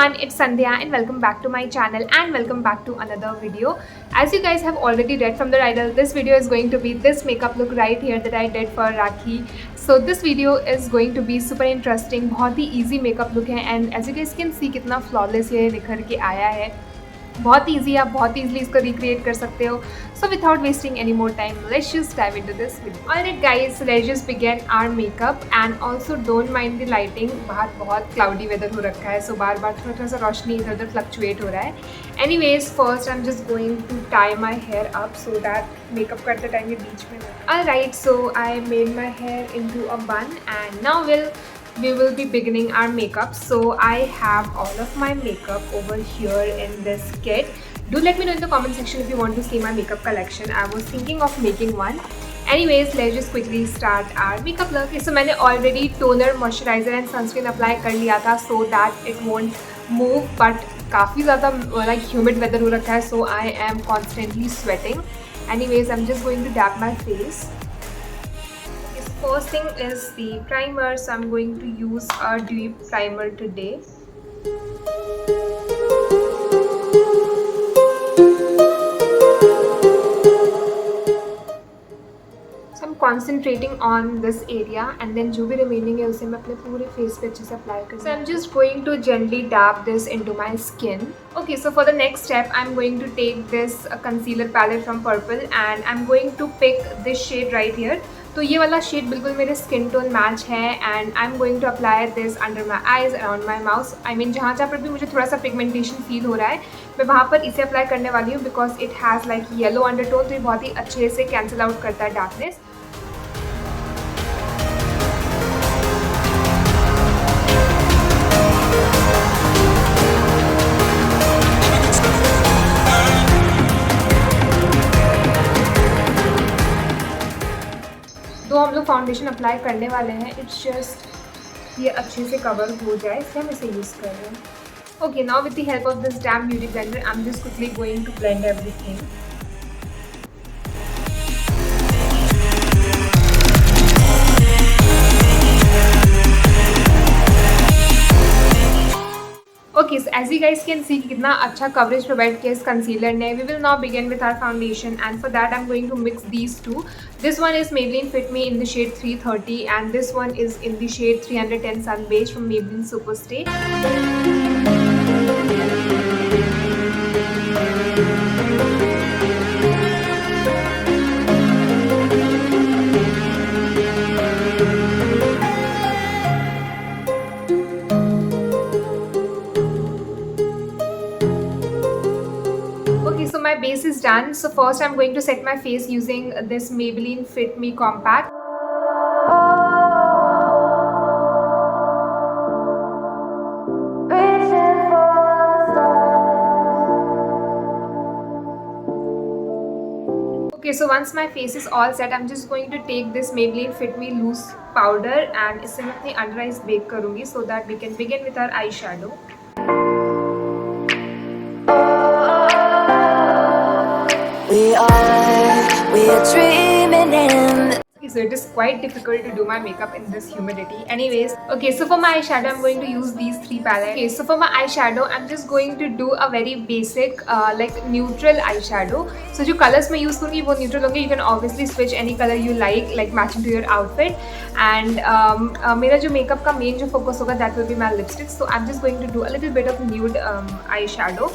everyone, it's Sandhya and welcome back to my channel and welcome back to another video. As you guys have already read from the title, this video is going to be this makeup look right here that I did for Rakhi. So this video is going to be super interesting. बहुत ही easy makeup look है and as you guys can see कितना flawless ये निखर के आया है. बहुत easy, आप बहुत ईजिली इसको रिक्रिएट कर सकते हो. So without wasting any more time let's just dive into this video. Alright guys, let's just begin our makeup and also don't mind the lighting. बाहर बहुत क्लाउडी वेदर हो रखा है, सो बार बार थोड़ा थोड़ा सा रोशनी इधर उधर फ्लक्चुएट हो रहा है. Anyways, first I am just going to tie my hair up so that makeup करते टाइम ये बीच में. Alright, so I made my hair into a bun and now we will be beginning our makeup. So I have all of my makeup over here in this kit. Do let me know in the comment section if you want to see my makeup collection. I was thinking of making one. Anyways, let's just quickly start our makeup look. So मैंने already toner, moisturizer and sunscreen apply कर लिया था so that it won't move. But काफ़ी ज़्यादा like humid weather हो रखा है, so I am constantly sweating. Anyways, I'm just going to dab my face. First thing is the primer, so I'm going to use a dewy primer today. So I'm concentrating on this area and then जो भी remaining है उसे मैं अपने पूरे face पे अच्छे से apply करूँगी. So I'm just going to gently dab this into my skin. Okay, so for the next step, I'm going to take this concealer palette from Purple and I'm going to pick this shade right here. तो ये वाला shade बिल्कुल मेरे skin tone match है and I am going to apply this under my eyes around my mouth. I mean जहाँ पर भी मुझे थोड़ा सा पिगमेंटेशन फील हो रहा है मैं वहाँ पर इसे अप्लाई करने वाली हूँ because it has like yellow undertone, तो ये बहुत ही अच्छे से कैंसिल आउट करता है डार्कनेस. तो हम लोग फाउंडेशन अप्लाई करने वाले हैं, इट्स जस्ट ये अच्छे से कवर हो जाए इसलिए हम इसे यूज़ कर रहे हैं. Okay, now with the help of this damp beauty blender I am just quickly going to blend everything. Okay, so as you guys can see कितना अच्छा coverage provide किया इस concealer ने. We will now begin with our foundation and for that I'm going to mix these two. This one is Maybelline Fit Me in the shade 330 and this one is in the shade 310 Sun Beige from Maybelline Superstay. So my base is done. So first I'm going to set my face using this Maybelline Fit Me Compact. Okay, so once my face is all set, I'm just going to take this Maybelline Fit Me Loose powder and इसे मैं अपनी under eyes bake करूँगी so that we can begin with our eyeshadow. We are dreaming in. So it is quite difficult to do my makeup in this humidity. Anyways, okay, so for my eyeshadow I'm going to use these three palettes. Okay, so for my eyeshadow I'm just going to do a very basic like neutral eyeshadow. So जो colors मैं use करूँगी वो neutral होंगे. You can obviously switch any color you like matching to your outfit. And मेरा जो makeup का main जो focus होगा that will be my lipstick. So I'm just going to do a little bit of nude eyeshadow.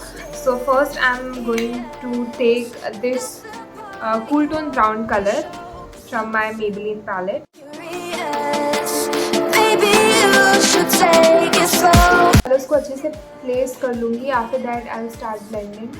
So first I'm going to take this cool tone brown color from my Maybelline palette. Colors को अच्छे से place कर लूँगी. After that I'll start blending.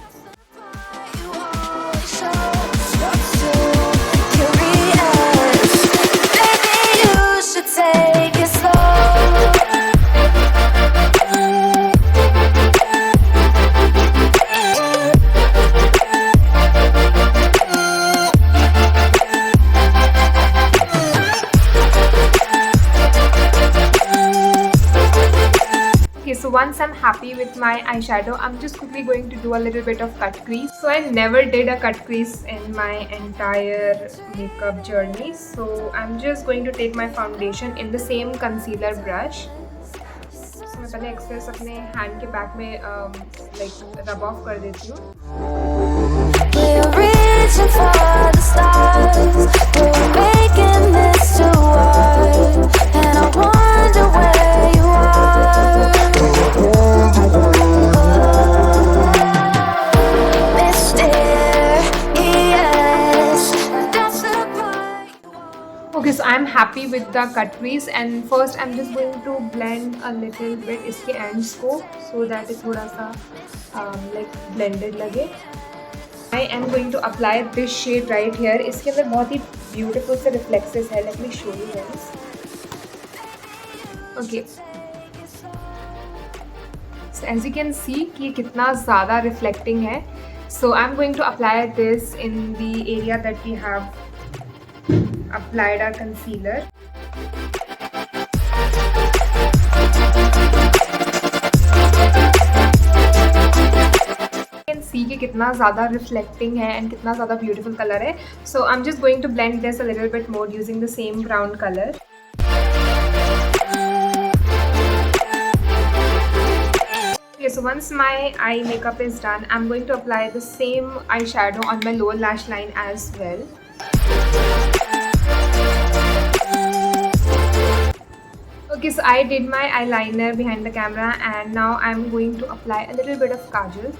So once I'm happy with my eyeshadow, I'm just quickly going to do a little bit of cut crease. So I never did a cut crease in my entire makeup journey. So I'm just going to take my foundation in the same concealer brush. So मैं पहले access अपने hand के back में like rub off कर देती हूँ। Okay, so I'm happy with the cut crease, and first I'm just going to blend a little bit इसके ends को, so that it थोड़ा सा like blended लगे. I am going to apply this shade right here. इसके अंदर बहुत ही beautiful से reflexes है. Let me show you guys. Okay. So as you can see कि ये कितना ज़्यादा reflecting है. So I'm going to apply this in the area that we have applied our concealer. You can see कि कितना ज़्यादा reflecting है and कितना ज़्यादा beautiful color है. So I'm just going to blend this a little bit more using the same brown color. Okay, so once my eye makeup is done, I'm going to apply the same eyeshadow on my lower lash line as well. Okay, so I did my eyeliner behind the camera, and now I'm going to apply a little bit of kajal.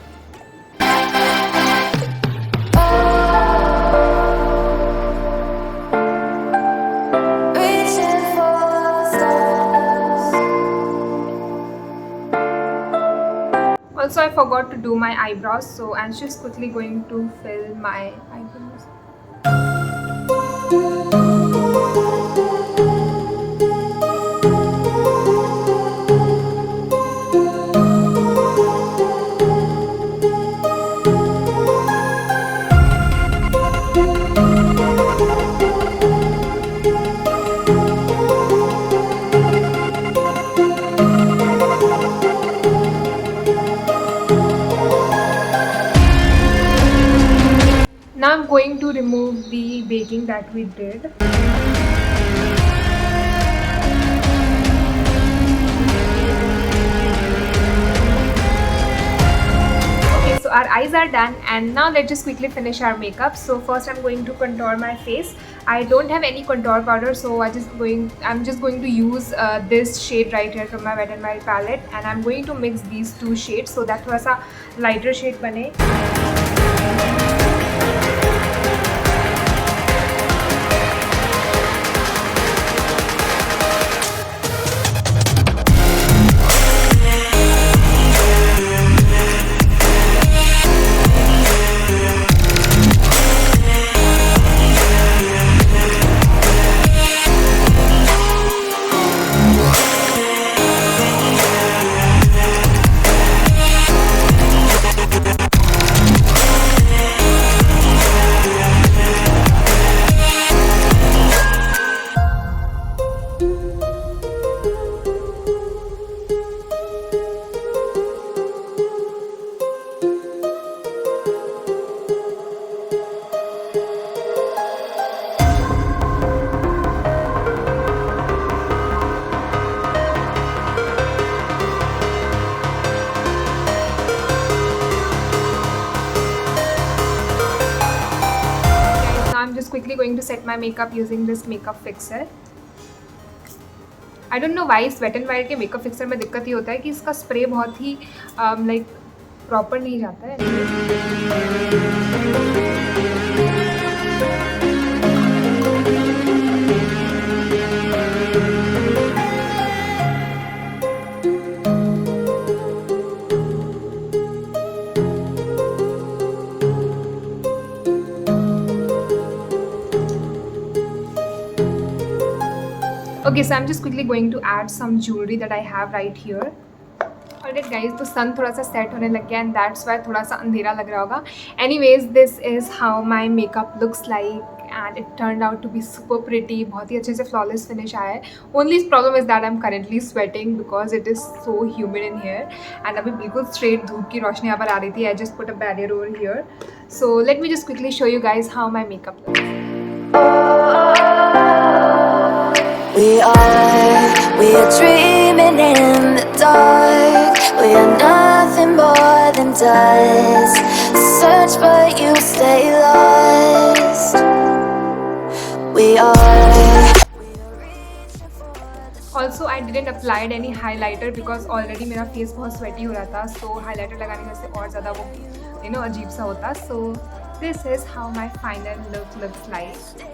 Also, I forgot to do my eyebrows, so I'm just quickly going to fill my eyebrows. Now I'm going to remove the baking that we did. Okay, so our eyes are done, and now let's just quickly finish our makeup. So first I'm going to contour my face. I don't have any contour powder, so I'm just going to use this shade right here from my Wet n Wild palette, and I'm going to mix these two shades so that थोड़ा सा lighter shade बने. Quickly going to set my makeup using this makeup fixer. I don't know why इस Wet n Wild के makeup fixer में दिक्कत ये होता है कि इसका स्प्रे बहुत ही like प्रॉपर नहीं जाता है. Okay, so I'm just quickly going to add some jewelry that I have right here. Alright guys, तो sun थोड़ा सा set होने लग गया, and that's why थोड़ा सा अंधेरा लग रहा होगा. Anyways, this is how my makeup looks like, and it turned out to be super pretty. बहुत ही अच्छे से flawless finish आया है. Only problem is that I'm currently sweating because it is so humid in here, and अभी बिल्कुल straight धूप की रोशनी यहाँ पर आ रही थी. I just put a barrier over here. So let me just quickly show you guys how my makeup looks. We are dreaming. dreaming in the dark. We are nothing more than dust. Search but you stay lost. We are. Also I didn't applied any highlighter because already मेरा face बहुत sweaty हो रहा था, सो highlighter लगाने से और ज़्यादा वो अजीब सा होता. So this is how my final look looks like.